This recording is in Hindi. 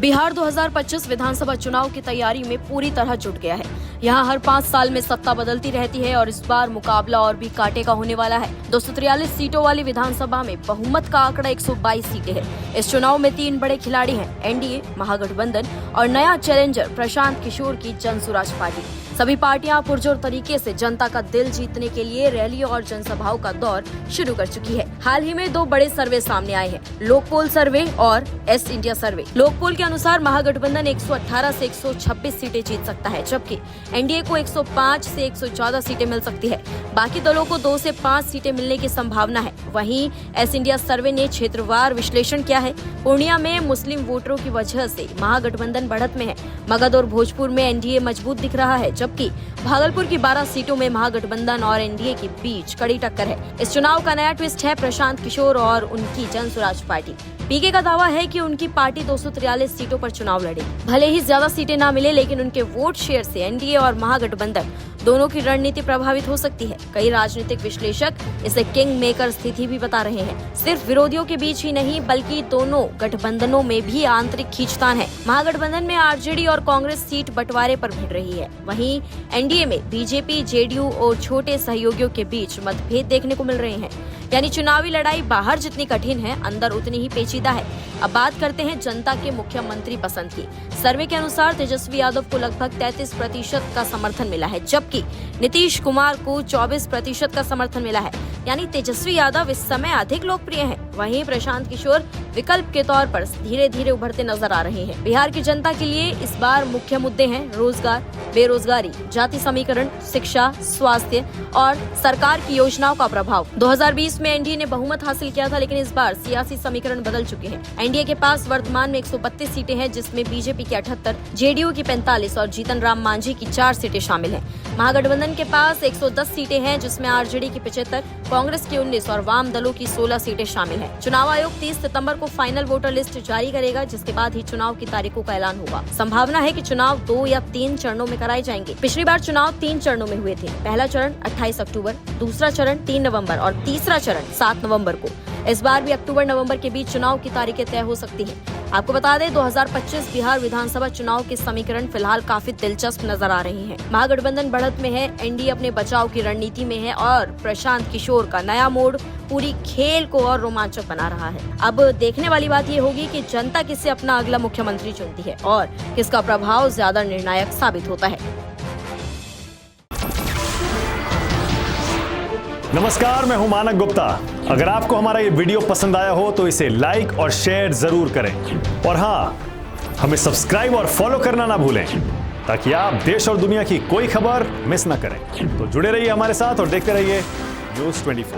बिहार 2025 विधानसभा चुनाव की तैयारी में पूरी तरह जुट गया है। यहाँ हर 5 साल में सत्ता बदलती रहती है और इस बार मुकाबला और भी कांटे का होने वाला है। 243 सीटों वाली विधानसभा में बहुमत का आंकड़ा 122 सीटें हैं। इस चुनाव में 3 बड़े खिलाड़ी हैं, एनडीए, महागठबंधन और नया चैलेंजर प्रशांत किशोर की जन स्वराज पार्टी। सभी पार्टियां पुरजोर तरीके से जनता का दिल जीतने के लिए रैली और जनसभाओं का दौर शुरू कर चुकी है। हाल ही में 2 बड़े सर्वे सामने आए हैं, लोकपोल सर्वे और एस इंडिया सर्वे। लोकपोल के अनुसार महागठबंधन 118 से 126 सीटें जीत सकता है, जबकि एनडीए को 105 से 114 सीटें मिल सकती है। बाकी दलों को 2 से 5 सीटें मिलने की संभावना है। वहीं एस इंडिया सर्वे ने क्षेत्रवार विश्लेषण किया है। पूर्णिया में मुस्लिम वोटरों की वजह से महागठबंधन बढ़त में है। मगध और भोजपुर में एनडीए मजबूत दिख रहा है, जबकि भागलपुर की 12 सीटों में महागठबंधन और एनडीए के बीच कड़ी टक्कर है। इस चुनाव का नया ट्विस्ट है प्रशांत किशोर और उनकी जन स्वराज पार्टी। पीके का दावा है कि उनकी पार्टी 243 सीटों पर चुनाव लड़ेगी। भले ही ज्यादा सीटें ना मिले, लेकिन उनके वोट शेयर से एनडीए और महागठबंधन दोनों की रणनीति प्रभावित हो सकती है। कई राजनीतिक विश्लेषक इसे किंग मेकर स्थिति भी बता रहे हैं। सिर्फ विरोधियों के बीच ही नहीं, बल्कि दोनों गठबंधनों में भी आंतरिक खींचतान है। महागठबंधन में आरजेडी और कांग्रेस सीट बंटवारे पर भिड़ रही है। वहीं एनडीए में बीजेपी, जेडीयू और छोटे सहयोगियों के बीच मतभेद देखने को मिल रहे हैं। यानी चुनावी लड़ाई बाहर जितनी कठिन है, अंदर उतनी ही पेचीदा है। अब बात करते हैं जनता के मुख्यमंत्री पसंद की। सर्वे के अनुसार तेजस्वी यादव को लगभग 33% का समर्थन मिला है, जबकि नीतीश कुमार को 24% का समर्थन मिला है। यानी तेजस्वी यादव इस समय अधिक लोकप्रिय हैं। वहीं प्रशांत किशोर विकल्प के तौर पर धीरे धीरे उभरते नजर आ रहे हैं। बिहार की जनता के लिए इस बार मुख्य मुद्दे हैं रोजगार, बेरोजगारी, जाति समीकरण, शिक्षा, स्वास्थ्य और सरकार की योजनाओं का प्रभाव। 2020 में एनडीए ने बहुमत हासिल किया था, लेकिन इस बार सियासी समीकरण बदल चुके हैं। एनडीए के पास वर्तमान में 132 सीटें हैं, जिसमें बीजेपी की 78, जेडीयू की 45 और जीतन राम मांझी की 4 सीटें शामिल हैं। महागठबंधन के पास 110 सीटें हैं, जिसमें आरजेडी की 75, कांग्रेस की 19 और वाम दलों की 16 सीटें शामिल हैं। चुनाव आयोग 30 सितंबर को फाइनल वोटर लिस्ट जारी करेगा, जिसके बाद ही चुनाव की तारीखों का ऐलान होगा। संभावना है कि चुनाव 2 या 3 चरणों में कराए जाएंगे। पिछली बार चुनाव 3 चरणों में हुए थे। पहला चरण 28 अक्टूबर, दूसरा चरण 3 नवंबर और तीसरा चरण 7 नवंबर को। इस बार भी अक्टूबर-नवंबर के बीच चुनाव की तारीखें तय हो सकती हैं। आपको बता दें, 2025 बिहार विधानसभा चुनाव के समीकरण फिलहाल काफी दिलचस्प नजर आ रहे हैं। महागठबंधन बढ़त में है, एनडीए अपने बचाव की रणनीति में है और प्रशांत किशोर का नया मोड़ पूरी खेल को और रोमांचक बना रहा है। अब देखने वाली बात ये होगी कि जनता किससे अपना अगला मुख्यमंत्री चुनती है और किसका प्रभाव ज्यादा निर्णायक साबित होता है। नमस्कार, मैं हूं मानक गुप्ता। अगर आपको हमारा ये वीडियो पसंद आया हो तो इसे लाइक और शेयर जरूर करें और हाँ, हमें सब्सक्राइब और फॉलो करना ना भूलें, ताकि आप देश और दुनिया की कोई खबर मिस ना करें। तो जुड़े रहिए हमारे साथ और देखते रहिए न्यूज़ 24।